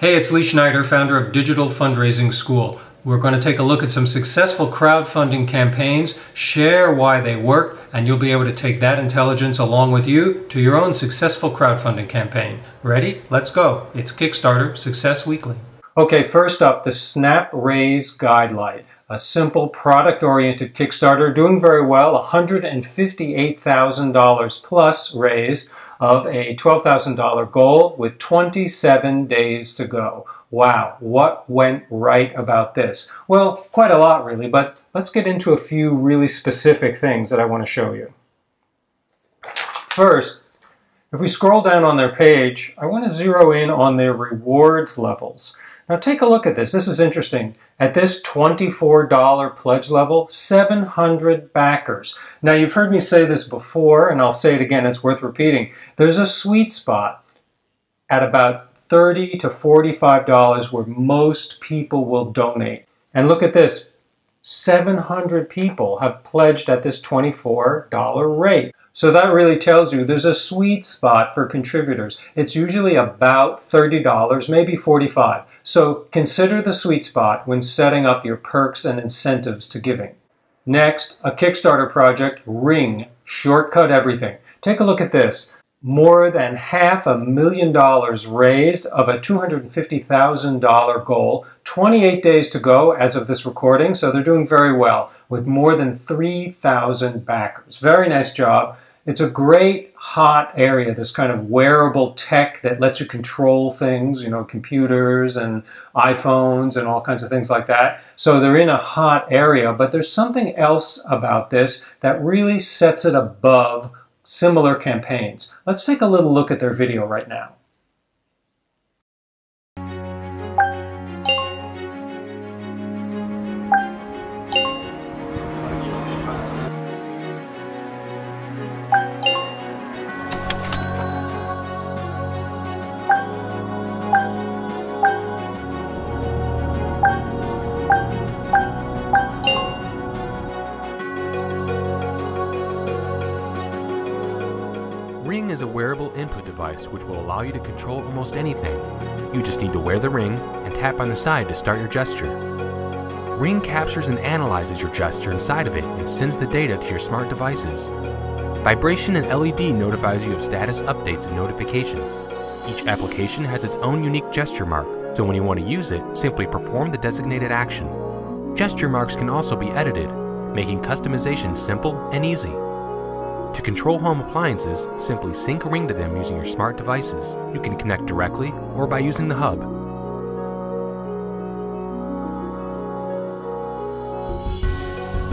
Hey, it's Lee Schneider, founder of Digital Fundraising School. We're going to take a look at some successful crowdfunding campaigns, share why they work, and you'll be able to take that intelligence along with you to your own successful crowdfunding campaign. Ready? Let's go. It's Kickstarter Success Weekly. Okay, first up, the SnapRays Guidelight. A simple product-oriented Kickstarter doing very well, $158,000 plus raised of a $12,000 goal with 27 days to go. Wow, what went right about this? Well, quite a lot really, but let's get into a few really specific things that I want to show you. First, if we scroll down on their page, I want to zero in on their rewards levels. Now take a look at this. This is interesting. At this $24 pledge level, 700 backers. Now you've heard me say this before, and I'll say it again, it's worth repeating. There's a sweet spot at about $30 to $45 where most people will donate. And look at this. 700 people have pledged at this $24 rate. So that really tells you there's a sweet spot for contributors. It's usually about $30, maybe $45. So consider the sweet spot when setting up your perks and incentives to giving. Next, a Kickstarter project, Ring, shortcut everything. Take a look at this. More than $500,000 raised of a $250,000 goal. 28 days to go as of this recording, so they're doing very well with more than 3,000 backers. Very nice job. It's a great hot area, this kind of wearable tech that lets you control things, you know, computers and iPhones and all kinds of things like that. So they're in a hot area, but there's something else about this that really sets it above similar campaigns. Let's take a little look at their video right now. Ring is a wearable input device which will allow you to control almost anything. You just need to wear the ring and tap on the side to start your gesture. Ring captures and analyzes your gesture inside of it and sends the data to your smart devices. Vibration and LED notifies you of status updates and notifications. Each application has its own unique gesture mark, so when you want to use it, simply perform the designated action. Gesture marks can also be edited, making customization simple and easy. To control home appliances, simply sync a Ring to them using your smart devices. You can connect directly or by using the hub.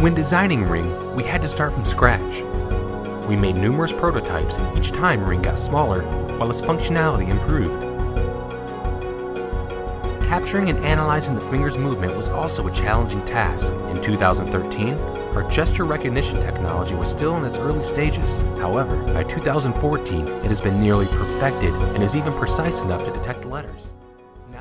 When designing Ring, we had to start from scratch. We made numerous prototypes, and each time Ring got smaller while its functionality improved. Capturing and analyzing the finger's movement was also a challenging task. In 2013, our gesture recognition technology was still in its early stages. However, by 2014, it has been nearly perfected and is even precise enough to detect letters.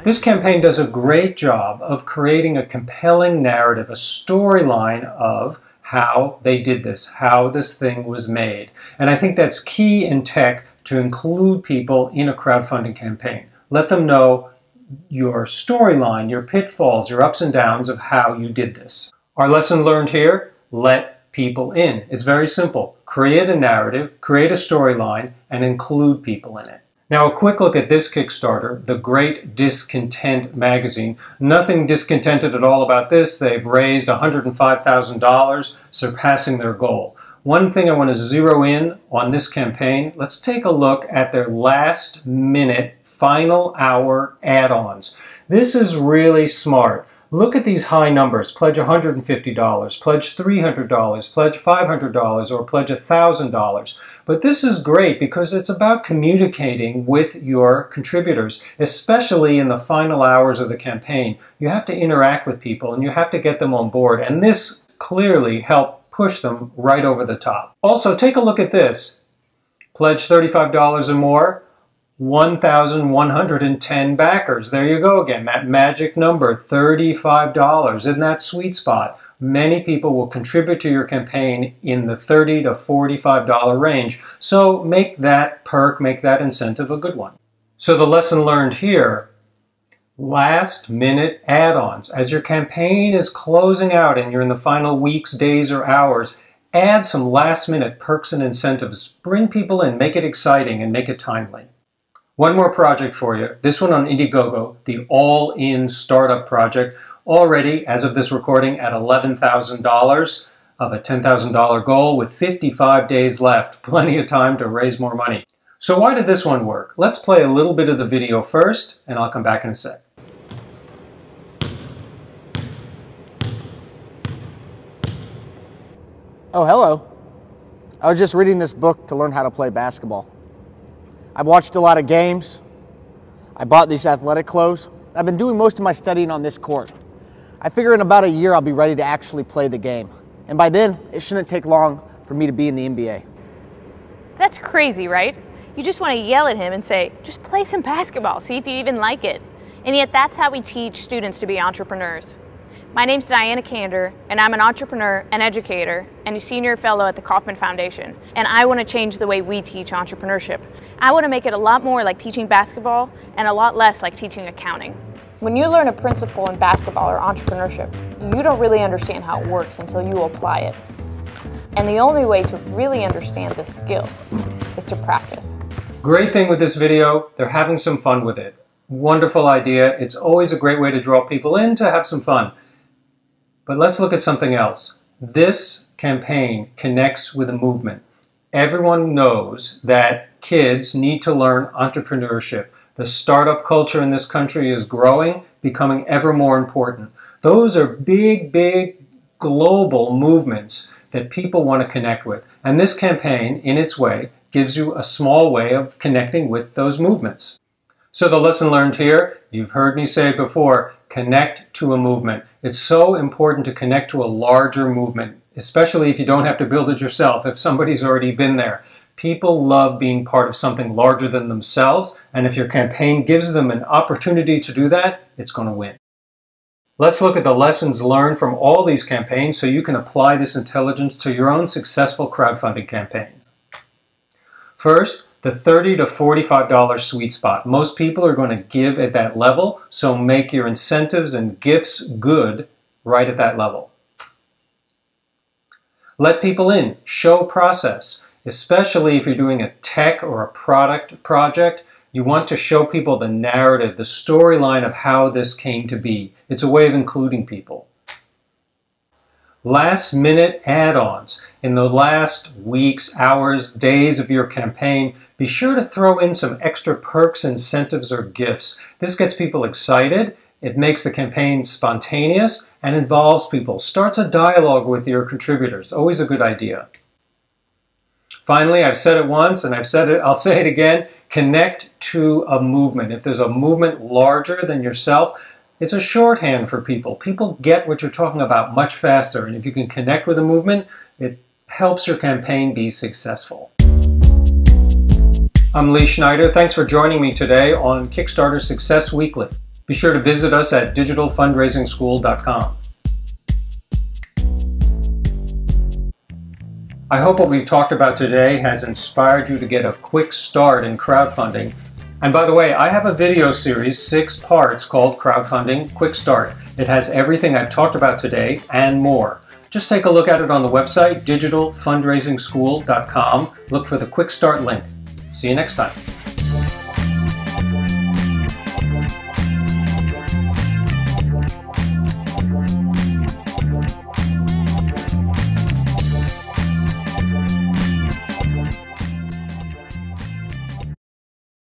This campaign does a great job of creating a compelling narrative, a storyline of how they did this, how this thing was made. And I think that's key in tech to include people in a crowdfunding campaign. Let them know your storyline, your pitfalls, your ups and downs of how you did this. Our lesson learned here, let people in. It's very simple. Create a narrative, create a storyline, and include people in it. Now a quick look at this Kickstarter, the Great Discontent Magazine. Nothing discontented at all about this. They've raised $105,000, surpassing their goal. One thing I want to zero in on this campaign, let's take a look at their last minute, final hour add-ons. This is really smart. Look at these high numbers. Pledge $150, pledge $300, pledge $500, or pledge $1,000. But this is great because it's about communicating with your contributors, especially in the final hours of the campaign. You have to interact with people and you have to get them on board. And this clearly helped push them right over the top. Also, take a look at this. Pledge $35 or more. 1,110 backers. There you go again, that magic number, $35 in that sweet spot. Many people will contribute to your campaign in the $30 to $45 range, so make that perk, make that incentive a good one. So the lesson learned here, Last-minute add-ons. As your campaign is closing out and you're in the final weeks, days, or hours, add some last-minute perks and incentives. Bring people in, make it exciting, and make it timely. One more project for you. This one on IndieGoGo, the all-in startup project, already, as of this recording, at $11,000 of a $10,000 goal with 55 days left. Plenty of time to raise more money. So why did this one work? Let's play a little bit of the video first, and I'll come back in a sec. Oh, hello. I was just reading this book to learn how to play basketball. I've watched a lot of games. I bought these athletic clothes. I've been doing most of my studying on this court. I figure in about a year I'll be ready to actually play the game. And by then, it shouldn't take long for me to be in the NBA. That's crazy, right? You just want to yell at him and say, just play some basketball, see if you even like it. And yet that's how we teach students to be entrepreneurs. My name's Diana Kander, and I'm an entrepreneur and educator and a senior fellow at the Kauffman Foundation. And I want to change the way we teach entrepreneurship. I want to make it a lot more like teaching basketball and a lot less like teaching accounting. When you learn a principle in basketball or entrepreneurship, you don't really understand how it works until you apply it. And the only way to really understand this skill is to practice. Great thing with this video, they're having some fun with it. Wonderful idea. It's always a great way to draw people in to have some fun. But let's look at something else. This campaign connects with a movement. Everyone knows that kids need to learn entrepreneurship. The startup culture in this country is growing, becoming ever more important. Those are big, big global movements that people want to connect with. And this campaign, in its way, gives you a small way of connecting with those movements. So the lesson learned here, you've heard me say it before, connect to a movement. It's so important to connect to a larger movement, especially if you don't have to build it yourself, if somebody's already been there. People love being part of something larger than themselves, and if your campaign gives them an opportunity to do that, it's going to win. Let's look at the lessons learned from all these campaigns so you can apply this intelligence to your own successful crowdfunding campaign. First, the $30 to $45 sweet spot. Most people are going to give at that level, so make your incentives and gifts good right at that level. Let people in. Show process. Especially if you're doing a tech or a product project, you want to show people the narrative, the storyline of how this came to be. It's a way of including people. Last-minute add-ons. In the last weeks, hours, days of your campaign, be sure to throw in some extra perks, incentives, or gifts. This gets people excited, it makes the campaign spontaneous, and involves people. Starts a dialogue with your contributors. Always a good idea. Finally, I've said it once, and I'll say it again, connect to a movement. If there's a movement larger than yourself, it's a shorthand for people. People get what you're talking about much faster, and if you can connect with a movement, it helps your campaign be successful. I'm Lee Schneider. Thanks for joining me today on Kickstarter Success Weekly. Be sure to visit us at digitalfundraisingschool.com. I hope what we've talked about today has inspired you to get a quick start in crowdfunding. And by the way, I have a video series, 6 parts, called Crowdfunding Quick Start. It has everything I've talked about today and more. Just take a look at it on the website, digitalfundraisingschool.com. Look for the Quick Start link. See you next time.